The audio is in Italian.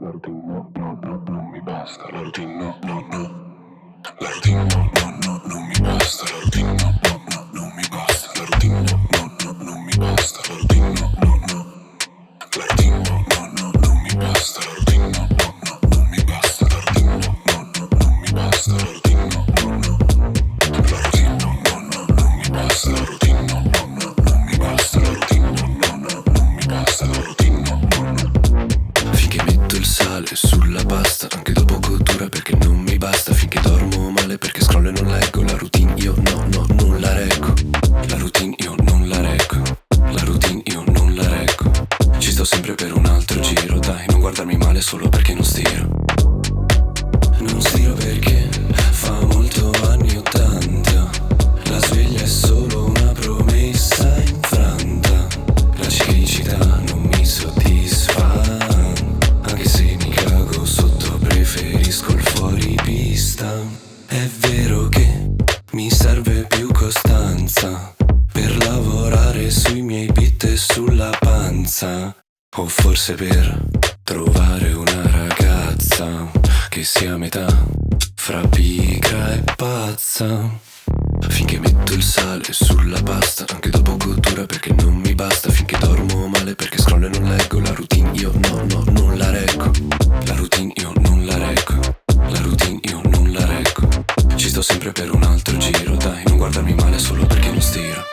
La routine no, no, no, non mi basta, la routine no, no, no. La routine no, no, no, non mi basta, la routine no, no, no, non mi basta, la routine no, no, no, non mi basta, la routine no, no, no. La routine no, no, no, non mi basta, la routine no, no, no, non mi basta, la routine no, no, no, non mi basta, la routine no, no, no. La routine no, no, no, non mi basta, la routine no, no, no, non mi basta, la routine no, no, no, non mi basta, la routine no, no, no. Finché metto il sale sulla pasta, anche dopo cottura perché non mi basta. Finché dormo male perché scrollo e non leggo. La routine io no, no, non la reggo. La routine io non la reggo. La routine io non la reggo. Ci sto sempre per un altro giro. Dai, non guardarmi male solo perché non stiro. Non stiro perché fa molto anni 80. La sveglia è solo una promessa infranta. La ciclicità non mi soddisfa. Anche se mi cago sotto preferisco il fuoripista. È vero che mi serve più costanza per lavorare sui miei beat e sulla panza. O forse per trovare una ragazza che sia a metà fra pigra e pazza. Finché metto il sale sulla pasta, anche dopo cottura perché non mi basta. Finché dormo male perché scrollo e non leggo. La routine io no, no, non la reggo. La routine io non la reggo. La routine io non la reggo. Ci sto sempre per un altro giro. Dai, non guardarmi male solo perché non stiro.